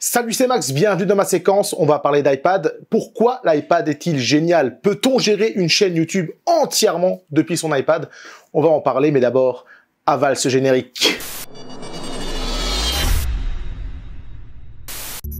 Salut, c'est Max, bienvenue dans ma séquence, on va parler d'iPad. Pourquoi l'iPad est-il génial? Peut-on gérer une chaîne YouTube entièrement depuis son iPad? On va en parler, mais d'abord, avale ce générique.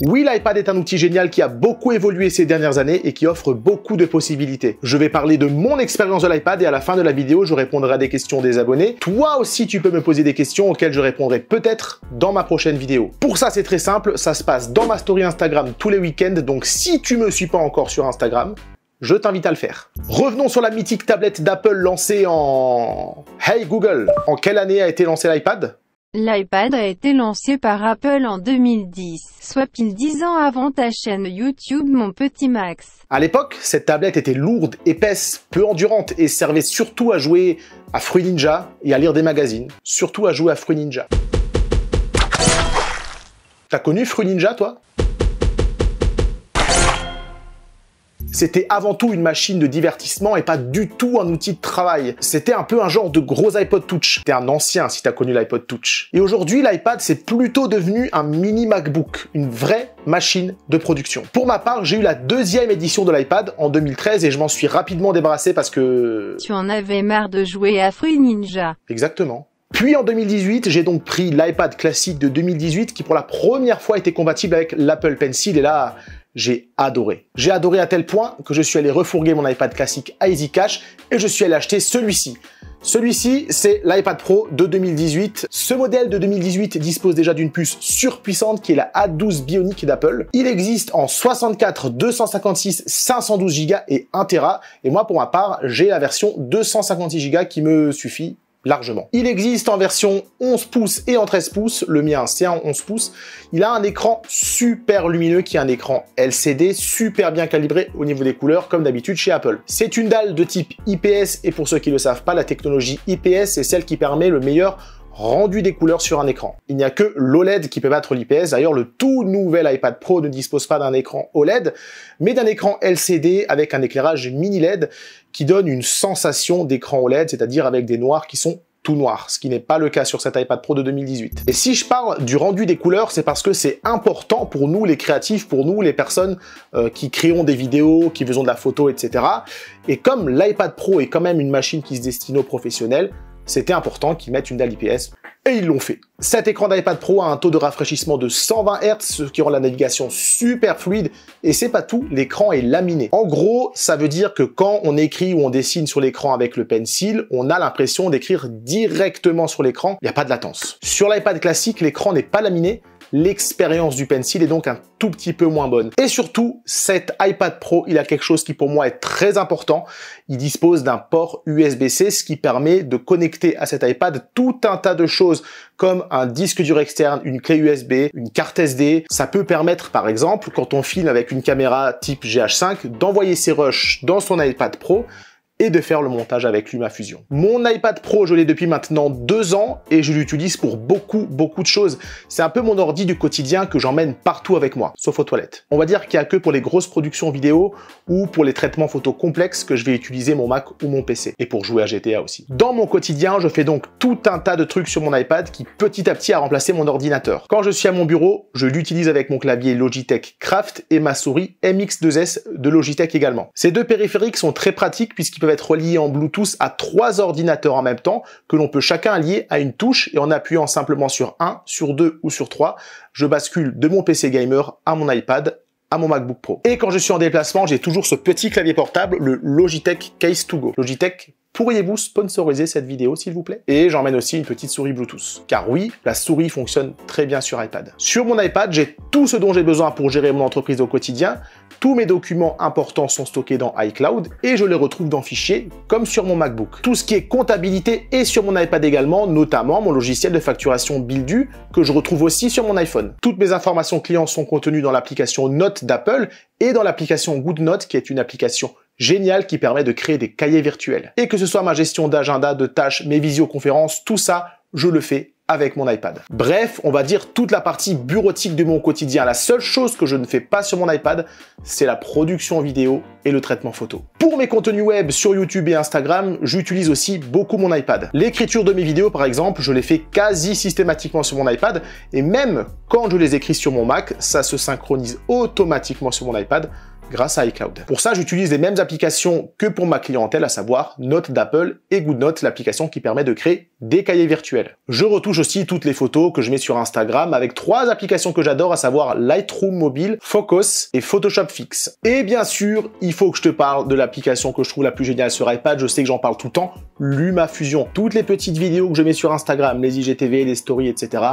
Oui, l'iPad est un outil génial qui a beaucoup évolué ces dernières années et qui offre beaucoup de possibilités. Je vais parler de mon expérience de l'iPad et à la fin de la vidéo, je répondrai à des questions des abonnés. Toi aussi, tu peux me poser des questions auxquelles je répondrai peut-être dans ma prochaine vidéo. Pour ça, c'est très simple, ça se passe dans ma story Instagram tous les week-ends, donc si tu me suis pas encore sur Instagram, je t'invite à le faire. Revenons sur la mythique tablette d'Apple lancée en... Hey Google, en quelle année a été lancé l'iPad ? L'iPad a été lancé par Apple en 2010, soit pile 10 ans avant ta chaîne YouTube Mon Petit Max. À l'époque, cette tablette était lourde, épaisse, peu endurante et servait surtout à jouer à Fruit Ninja et à lire des magazines. Surtout à jouer à Fruit Ninja. T'as connu Fruit Ninja, toi ? C'était avant tout une machine de divertissement et pas du tout un outil de travail. C'était un peu un genre de gros iPod Touch. T'es un ancien si t'as connu l'iPod Touch. Et aujourd'hui, l'iPad, c'est plutôt devenu un mini MacBook, une vraie machine de production. Pour ma part, j'ai eu la deuxième édition de l'iPad en 2013 et je m'en suis rapidement débarrassé parce que... Tu en avais marre de jouer à Fruit Ninja. Exactement. Puis en 2018, j'ai donc pris l'iPad classique de 2018 qui pour la première fois était compatible avec l'Apple Pencil et là... j'ai adoré. J'ai adoré à tel point que je suis allé refourguer mon iPad classique à Easy Cash et je suis allé acheter celui-ci. Celui-ci, c'est l'iPad Pro de 2018. Ce modèle de 2018 dispose déjà d'une puce surpuissante qui est la A12 Bionic d'Apple. Il existe en 64, 256, 512 Go et 1 Tera. Et moi, pour ma part, j'ai la version 256 Go qui me suffit largement. Il existe en version 11 pouces et en 13 pouces, le mien c'est un 11 pouces. Il a un écran super lumineux qui est un écran LCD super bien calibré au niveau des couleurs comme d'habitude chez Apple. C'est une dalle de type IPS et pour ceux qui ne le savent pas, la technologie IPS c'est celle qui permet le meilleur rendu des couleurs sur un écran. Il n'y a que l'OLED qui peut battre l'IPS. D'ailleurs, le tout nouvel iPad Pro ne dispose pas d'un écran OLED, mais d'un écran LCD avec un éclairage mini LED qui donne une sensation d'écran OLED, c'est-à-dire avec des noirs qui sont tout noirs, ce qui n'est pas le cas sur cet iPad Pro de 2018. Et si je parle du rendu des couleurs, c'est parce que c'est important pour nous les créatifs, pour nous les personnes qui créons des vidéos, qui faisons de la photo, etc. Et comme l'iPad Pro est quand même une machine qui se destine aux professionnels, c'était important qu'ils mettent une dalle IPS, et ils l'ont fait. Cet écran d'iPad Pro a un taux de rafraîchissement de 120 Hz, ce qui rend la navigation super fluide, et c'est pas tout, l'écran est laminé. En gros, ça veut dire que quand on écrit ou on dessine sur l'écran avec le pencil, on a l'impression d'écrire directement sur l'écran, il n'y a pas de latence. Sur l'iPad classique, l'écran n'est pas laminé, l'expérience du pencil est donc un tout petit peu moins bonne. Et surtout, cet iPad Pro, il a quelque chose qui pour moi est très important. Il dispose d'un port USB-C, ce qui permet de connecter à cet iPad tout un tas de choses comme un disque dur externe, une clé USB, une carte SD. Ça peut permettre, par exemple, quand on filme avec une caméra type GH5, d'envoyer ses rushs dans son iPad Pro et de faire le montage avec LumaFusion. Mon iPad Pro, je l'ai depuis maintenant 2 ans et je l'utilise pour beaucoup de choses. C'est un peu mon ordi du quotidien que j'emmène partout avec moi, sauf aux toilettes. On va dire qu'il n'y a que pour les grosses productions vidéo ou pour les traitements photos complexes que je vais utiliser mon Mac ou mon PC. Et pour jouer à GTA aussi. Dans mon quotidien, je fais donc tout un tas de trucs sur mon iPad qui petit à petit a remplacé mon ordinateur. Quand je suis à mon bureau, je l'utilise avec mon clavier Logitech Craft et ma souris MX2S de Logitech également. Ces deux périphériques sont très pratiques puisqu'ils peuvent être reliés en Bluetooth à 3 ordinateurs en même temps que l'on peut chacun lier à une touche et en appuyant simplement sur 1, sur 2 ou sur 3, je bascule de mon PC gamer à mon iPad, à mon MacBook Pro. Et quand je suis en déplacement, j'ai toujours ce petit clavier portable, le Logitech Case to Go. Logitech, pourriez-vous sponsoriser cette vidéo s'il vous plaît? Et j'emmène aussi une petite souris Bluetooth. Car oui, la souris fonctionne très bien sur iPad. Sur mon iPad, j'ai tout ce dont j'ai besoin pour gérer mon entreprise au quotidien. Tous mes documents importants sont stockés dans iCloud et je les retrouve dans Fichiers, comme sur mon MacBook. Tout ce qui est comptabilité est sur mon iPad également, notamment mon logiciel de facturation Bildu, que je retrouve aussi sur mon iPhone. Toutes mes informations clients sont contenues dans l'application Notes d'Apple et dans l'application GoodNote, qui est une application géniale qui permet de créer des cahiers virtuels. Et que ce soit ma gestion d'agenda, de tâches, mes visioconférences, tout ça, je le fais avec mon iPad. Bref, on va dire toute la partie bureautique de mon quotidien. La seule chose que je ne fais pas sur mon iPad, c'est la production vidéo et le traitement photo. Pour mes contenus web sur YouTube et Instagram, j'utilise aussi beaucoup mon iPad. L'écriture de mes vidéos, par exemple, je les fais quasi systématiquement sur mon iPad, et même quand je les écris sur mon Mac, ça se synchronise automatiquement sur mon iPad grâce à iCloud. Pour ça, j'utilise les mêmes applications que pour ma clientèle, à savoir Notes d'Apple et GoodNotes, l'application qui permet de créer des cahiers virtuels. Je retouche aussi toutes les photos que je mets sur Instagram avec 3 applications que j'adore, à savoir Lightroom mobile, Focus et Photoshop Fix. Et bien sûr, il faut que je te parle de l'application que je trouve la plus géniale sur iPad, je sais que j'en parle tout le temps, LumaFusion. Toutes les petites vidéos que je mets sur Instagram, les IGTV, les stories, etc.,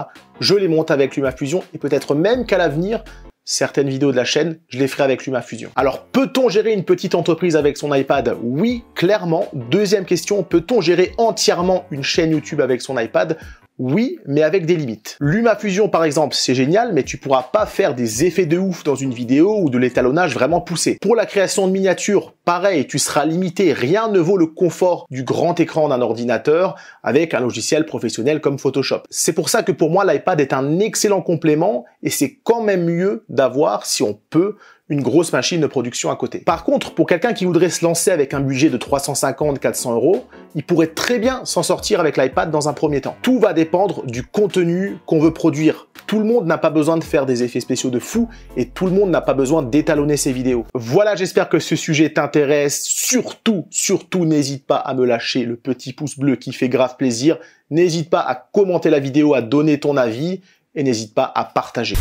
je les monte avec LumaFusion et peut-être même qu'à l'avenir, certaines vidéos de la chaîne, je les ferai avec LumaFusion. Alors, peut-on gérer une petite entreprise avec son iPad? Oui, clairement. Deuxième question, peut-on gérer entièrement une chaîne YouTube avec son iPad? Oui, mais avec des limites. LumaFusion, par exemple, c'est génial, mais tu pourras pas faire des effets de ouf dans une vidéo ou de l'étalonnage vraiment poussé. Pour la création de miniatures, pareil, tu seras limité. Rien ne vaut le confort du grand écran d'un ordinateur avec un logiciel professionnel comme Photoshop. C'est pour ça que pour moi, l'iPad est un excellent complément et c'est quand même mieux d'avoir, si on peut, une grosse machine de production à côté. Par contre, pour quelqu'un qui voudrait se lancer avec un budget de 350-400 €, il pourrait très bien s'en sortir avec l'iPad dans un premier temps. Tout va dépendre du contenu qu'on veut produire. Tout le monde n'a pas besoin de faire des effets spéciaux de fou et tout le monde n'a pas besoin d'étalonner ses vidéos. Voilà, j'espère que ce sujet t'intéresse. Surtout, n'hésite pas à me lâcher le petit pouce bleu qui fait grave plaisir. N'hésite pas à commenter la vidéo, à donner ton avis et n'hésite pas à partager.